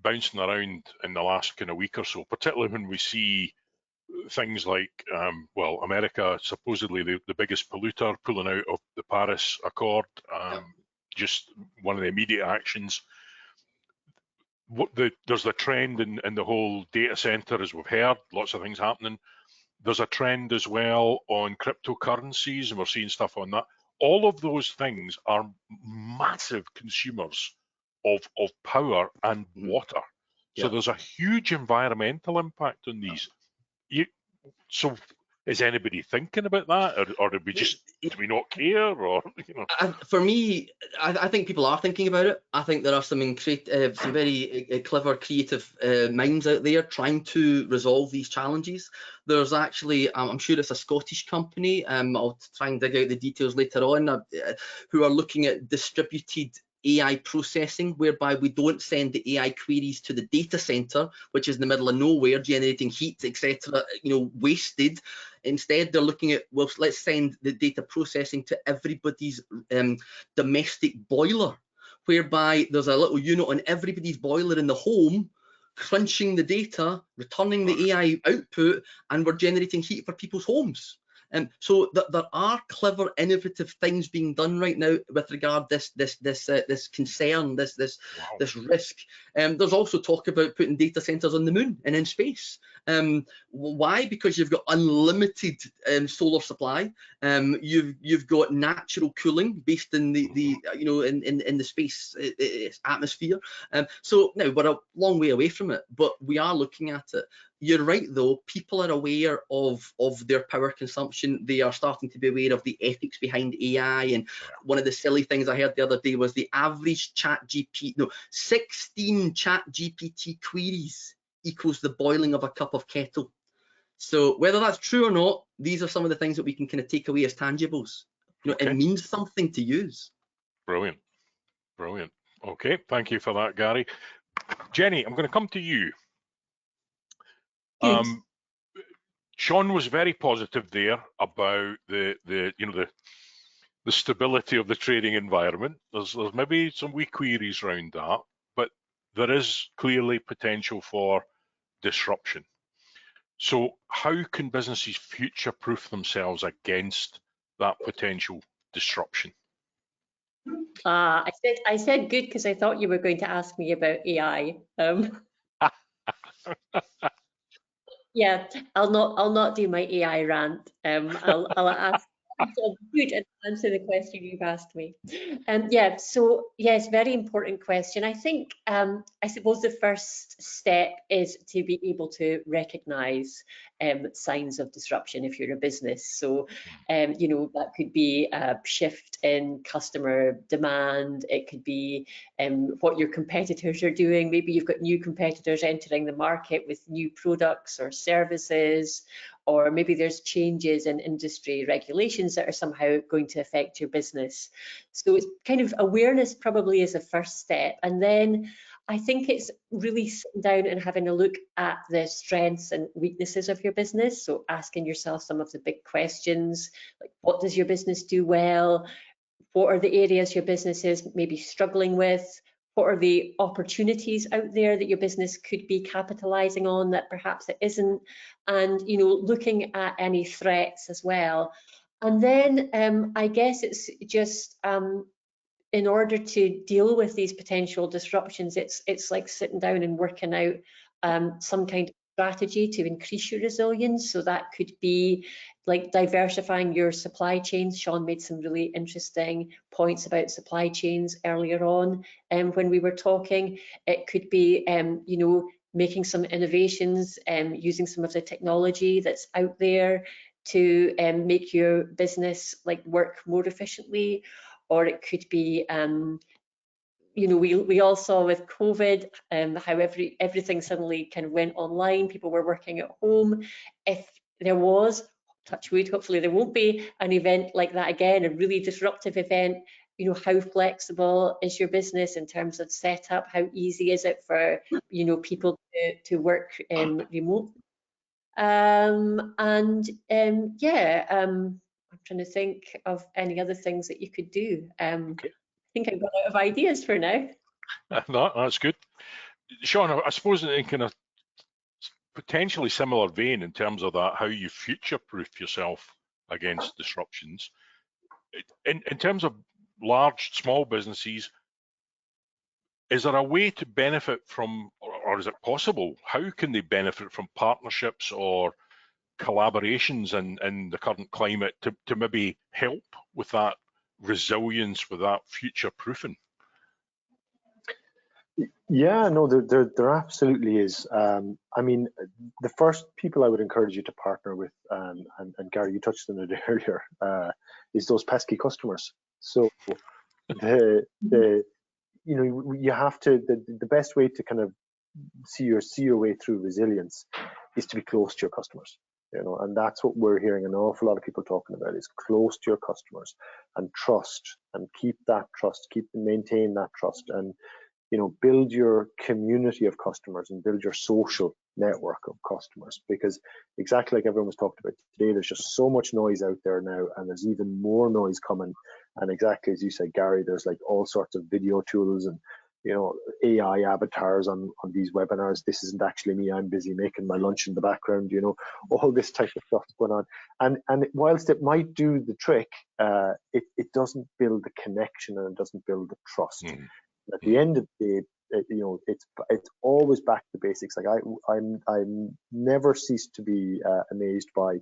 bouncing around in the last kind of week or so, particularly when we see things like, well, America, supposedly the biggest polluter, pulling out of the Paris Accord, just one of the immediate actions. There's the trend in the whole data center, as we've heard, lots of things happening. There's a trend as well on cryptocurrencies, and we're seeing stuff on that. All of those things are massive consumers of power and water. So there's a huge environmental impact on these. So is anybody thinking about that, or do we not care, or you know? For me, I think people are thinking about it. I think there are some very clever, creative minds out there trying to resolve these challenges. There's actually, I'm sure it's a Scottish company, I'll try and dig out the details later on, who are looking at distributed AI processing, whereby we don't send the AI queries to the data center, which is in the middle of nowhere, generating heat, etc., you know, wasted. Instead, they're looking at, well, let's send the data processing to everybody's domestic boiler, whereby there's a little unit on everybody's boiler in the home, crunching the data, returning the AI output, and we're generating heat for people's homes. So there are clever, innovative things being done right now with regard this concern, this risk. There's also talk about putting data centers on the moon and in space. Why? Because you've got unlimited solar supply. You've got natural cooling based in the you know, in the space atmosphere. So now we're a long way away from it, but we are looking at it. You're right, though, people are aware of their power consumption. They are starting to be aware of the ethics behind AI. And one of the silly things I heard the other day was the average 16 ChatGPT queries equals the boiling of a cup of kettle. So whether that's true or not, these are some of the things that we can kind of take away as tangibles. You know, it means something to use. Brilliant. Brilliant. Okay, thank you for that, Gary. Jenny, I'm going to come to you. Sean was very positive there about the stability of the trading environment. There's maybe some wee queries around that, but there is clearly potential for disruption. So how can businesses future-proof themselves against that potential disruption? I said good because I thought you were going to ask me about AI. Yeah, I'll not do my AI rant. I'll ask good and answer the question you've asked me. Yeah, so yes, very important question. I think I suppose the first step is to be able to recognize signs of disruption if you're a business. So you know, that could be a shift in customer demand. It could be what your competitors are doing. Maybe you've got new competitors entering the market with new products or services, or maybe there's changes in industry regulations that are somehow going to affect your business. So it's kind of awareness probably is the first step. And then I think it's really sitting down and having a look at the strengths and weaknesses of your business. So asking yourself some of the big questions, like what does your business do well? What are the areas your business is maybe struggling with? What are the opportunities out there that your business could be capitalizing on that perhaps it isn't? And, you know, looking at any threats as well. And then I guess it's just in order to deal with these potential disruptions, it's like sitting down and working out some kind of strategy to increase your resilience. So that could be like diversifying your supply chains. Sean made some really interesting points about supply chains earlier on when we were talking. It could be, you know, making some innovations, using some of the technology that's out there to make your business like work more efficiently. Or it could be, you know, we all saw with COVID how everything suddenly kind of went online. People were working at home. If there was, touch wood, hopefully there won't be an event like that again, a really disruptive event, you know, how flexible is your business in terms of setup? How easy is it for, you know, people to work remote? Yeah, I'm trying to think of any other things that you could do. Okay. I think I've got out of ideas for now. No, that's good. Sean, I suppose in kind of potentially similar vein in terms of that, how you future-proof yourself against disruptions. In terms of large, small businesses, is there a way to benefit from, or is it possible, how can they benefit from partnerships or collaborations in the current climate to maybe help with that resilience, with that future-proofing? Yeah, no, there absolutely is. I mean, the first people I would encourage you to partner with, and Gary, you touched on it earlier, is those pesky customers. So you know, you have to, the best way to kind of see your way through resilience is to be close to your customers. You know, and that's what we're hearing an awful lot of people talking about, is close to your customers and trust, and keep that trust, maintain that trust, and you know, build your community of customers and build your social network of customers, because exactly like everyone was talking about today, there's just so much noise out there now, and there's even more noise coming. And exactly as you said, Gary, there's like all sorts of video tools and, you know, AI avatars on these webinars. This isn't actually me, I'm busy making my lunch in the background, you know, all this type of stuff going on. And whilst it might do the trick, it doesn't build the connection, and it doesn't build the trust. At the end of the day, you know, it's always back to basics. Like I'm never cease to be amazed by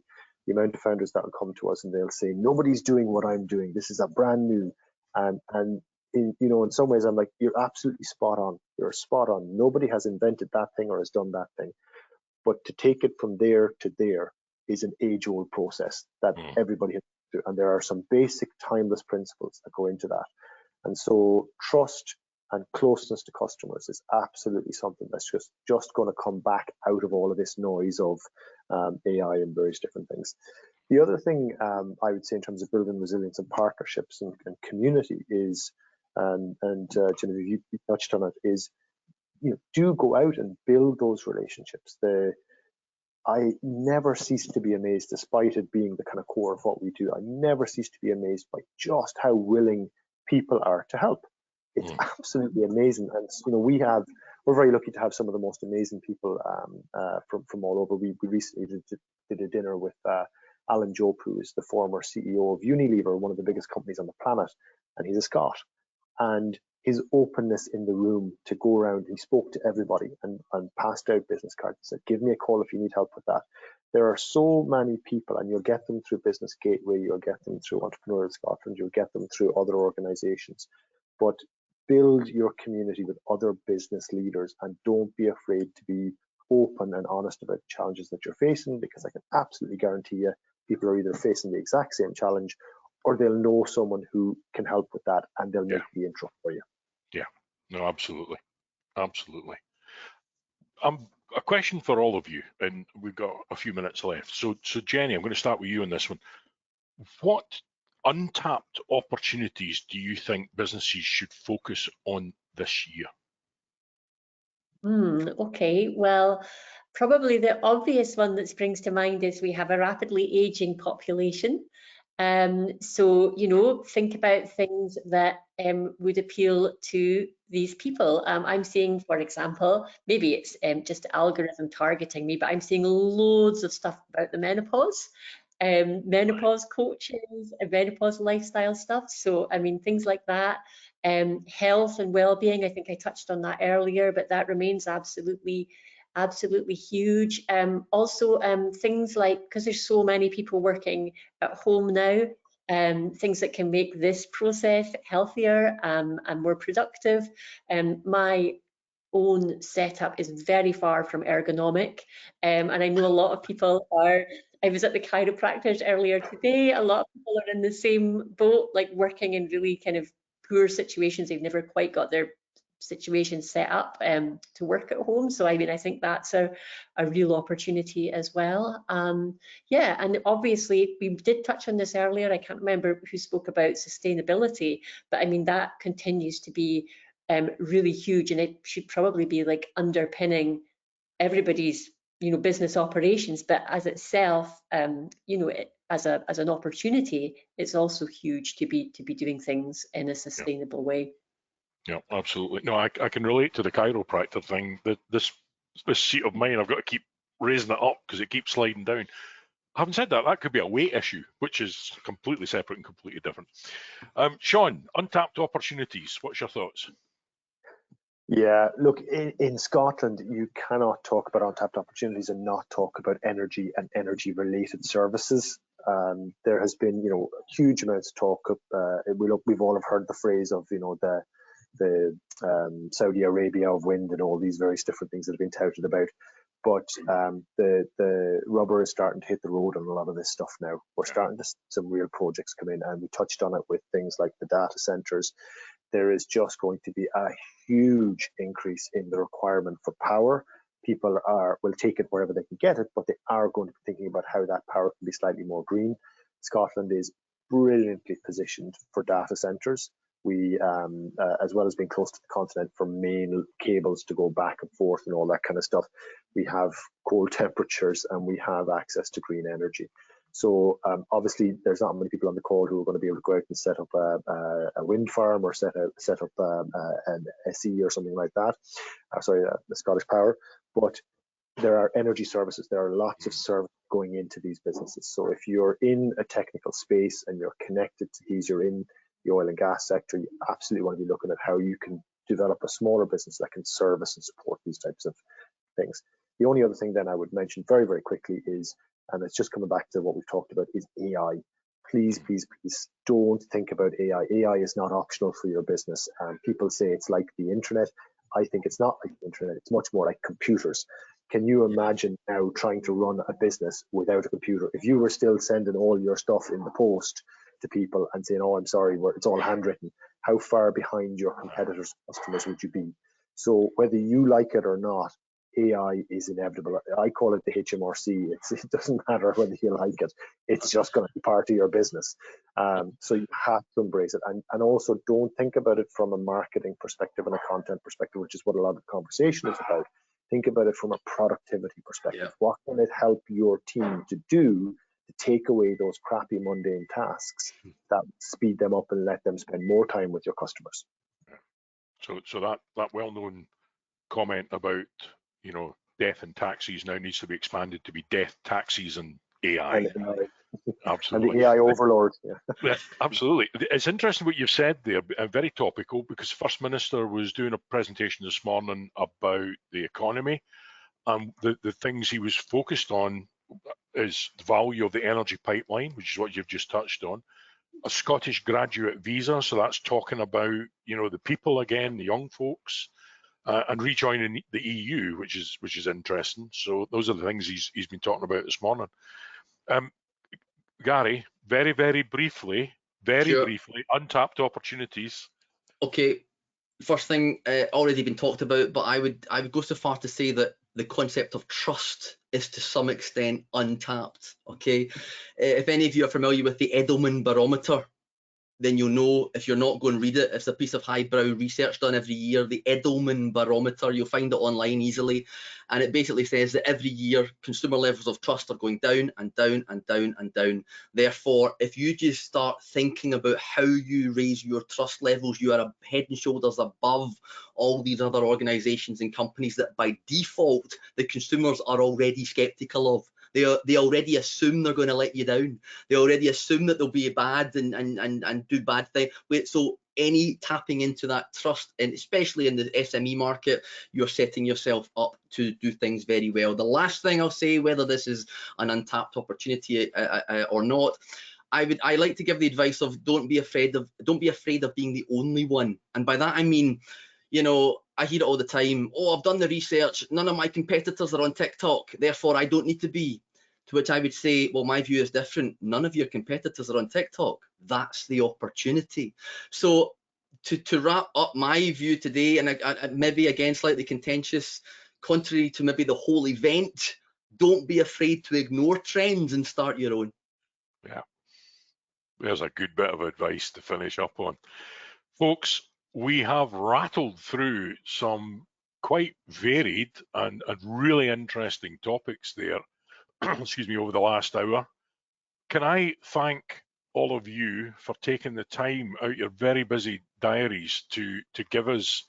the amount of founders that will come to us and they'll say, nobody's doing what I'm doing. This is a brand new, and you know, in some ways I'm like, you're absolutely spot on. You're spot on. Nobody has invented that thing or has done that thing. But to take it from there to there is an age-old process that everybody has to do. And there are some basic timeless principles that go into that. And so trust and closeness to customers is absolutely something that's just going to come back out of all of this noise of AI and various different things. The other thing I would say in terms of building resilience and partnerships and community is, and Genevieve, you touched on it, is, you know, do go out and build those relationships. I never cease to be amazed, despite it being the kind of core of what we do, I never cease to be amazed by just how willing people are to help. It's absolutely amazing. And you know, we're very lucky to have some of the most amazing people from all over. We recently did a dinner with Alan Jope, who is the former CEO of Unilever, one of the biggest companies on the planet, and he's a Scot. And his openness in the room to go around, he spoke to everybody and passed out business cards and said, give me a call if you need help with that. There are so many people, and you'll get them through Business Gateway, you'll get them through Entrepreneurial Scotland, you'll get them through other organizations. But build your community with other business leaders, and don't be afraid to be open and honest about challenges that you're facing, because I can absolutely guarantee you people are either facing the exact same challenge, or they'll know someone who can help with that, and they'll make the intro for you. Yeah, no, absolutely. Absolutely. A question for all of you, and we've got a few minutes left. So Jenny, I'm going to start with you on this one. What untapped opportunities do you think businesses should focus on this year? Okay, well, probably the obvious one that springs to mind is we have a rapidly aging population. So, you know, think about things that would appeal to these people. I'm seeing, for example, maybe it's just algorithm targeting me, but I'm seeing loads of stuff about the menopause. Menopause coaches, menopause lifestyle stuff. So, I mean, things like that. Health and well-being, I think I touched on that earlier, but that remains absolutely absolutely huge. Also, things like, because there's so many people working at home now, things that can make this process healthier and more productive. My own setup is very far from ergonomic, and I know a lot of people are. I was at the chiropractors earlier today. A lot of people are in the same boat, like working in really kind of poor situations. They've never quite got their situation set up to work at home. So I mean, I think that's a real opportunity as well. Yeah, and obviously we did touch on this earlier. I can't remember who spoke about sustainability, but I mean, that continues to be really huge, and it should probably be like underpinning everybody's, you know, business operations. But as itself, you know, as an opportunity, it's also huge to be doing things in a sustainable way. Yeah, absolutely. No, I can relate to the chiropractor thing. This seat of mine, I've got to keep raising it up because it keeps sliding down. Having said that, that could be a weight issue, which is completely separate and completely different. Sean, untapped opportunities, what's your thoughts? Yeah, look, in Scotland, you cannot talk about untapped opportunities and not talk about energy and energy-related services. There has been, you know, huge amounts of talk. We've all have heard the phrase of, you know, the Saudi Arabia of wind and all these various different things that have been touted about. But the rubber is starting to hit the road on a lot of this stuff now. We're starting to see some real projects come in, and we touched on it with things like the data centers. There is just going to be a huge increase in the requirement for power. People will take it wherever they can get it, but they are going to be thinking about how that power can be slightly more green. Scotland is brilliantly positioned for data centers. We, as well as being close to the continent for main cables to go back and forth and all that kind of stuff, we have cold temperatures and we have access to green energy. So obviously, there's not many people on the call who are going to be able to go out and set up a wind farm or set up an SE or something like that. The Scottish Power. But there are energy services. There are lots of services going into these businesses. So if you're in a technical space and you're connected to these, you're in the oil and gas sector, you absolutely want to be looking at how you can develop a smaller business that can service and support these types of things. The only other thing then I would mention very, very quickly is, and it's just coming back to what we've talked about, is AI. Please, please, please don't think about AI. AI is not optional for your business. And people say it's like the internet. I think it's not like the internet. It's much more like computers. Can you imagine now trying to run a business without a computer? If you were still sending all your stuff in the post to people and saying, oh, I'm sorry, it's all handwritten, how far behind your competitors' customers would you be? So whether you like it or not, AI is inevitable. I call it the HMRC. It doesn't matter whether you like it. It's just going to be part of your business. So you have to embrace it. And also don't think about it from a marketing perspective and a content perspective, which is what a lot of the conversation is about. Think about it from a productivity perspective. Yeah. What can it help your team to do to take away those crappy mundane tasks that speed them up and let them spend more time with your customers? So that well-known comment about, you know, death and taxis now needs to be expanded to be death, taxis, and AI. Absolutely. And the AI overlord. Yeah, absolutely. It's interesting what you've said there, very topical, because First Minister was doing a presentation this morning about the economy, and the things he was focused on is the value of the energy pipeline, which is what you've just touched on, a Scottish graduate visa, so that's talking about, you know, the people again, the young folks, and rejoining the EU, which is interesting. So those are the things he's been talking about this morning. Gary, very, very briefly, briefly, untapped opportunities. Okay, first thing already been talked about, but I would go so far to say that the concept of trust is to some extent untapped. Okay, if any of you are familiar with the Edelman Barometer, then you'll know. If you're not, go and read it. It's a piece of highbrow research done every year, the Edelman Barometer. You'll find it online easily. And it basically says that every year, consumer levels of trust are going down and down and down and down. Therefore, if you just start thinking about how you raise your trust levels, you are head and shoulders above all these other organizations and companies that by default, the consumers are already skeptical of. They already assume they're going to let you down. They already assume that they'll be bad and do bad things. So any tapping into that trust, and especially in the SME market, you're setting yourself up to do things very well. The last thing I'll say, whether this is an untapped opportunity or not, I like to give the advice of don't be afraid of being the only one. And by that I mean, you know, I hear it all the time, oh, I've done the research, none of my competitors are on TikTok, therefore I don't need to be. To which I would say, well, my view is different. None of your competitors are on TikTok. That's the opportunity. So to wrap up my view today, and maybe again slightly contentious, contrary to maybe the whole event, don't be afraid to ignore trends and start your own. Yeah, there's a good bit of advice to finish up on. Folks, we have rattled through some quite varied and really interesting topics there, excuse me, over the last hour. Can I thank all of you for taking the time out your very busy diaries to give us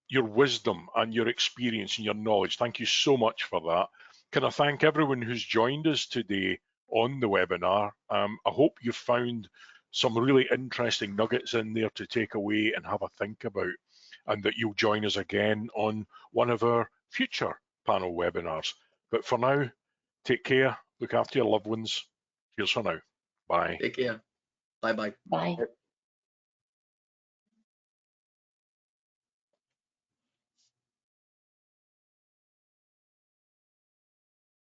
your wisdom and your experience and your knowledge. Thank you so much for that. Can I thank everyone who's joined us today on the webinar? I hope you found some really interesting nuggets in there to take away and have a think about, and that you'll join us again on one of our future panel webinars. But for now, take care, look after your loved ones. Cheers for now. Bye. Take care. Bye-bye. Bye.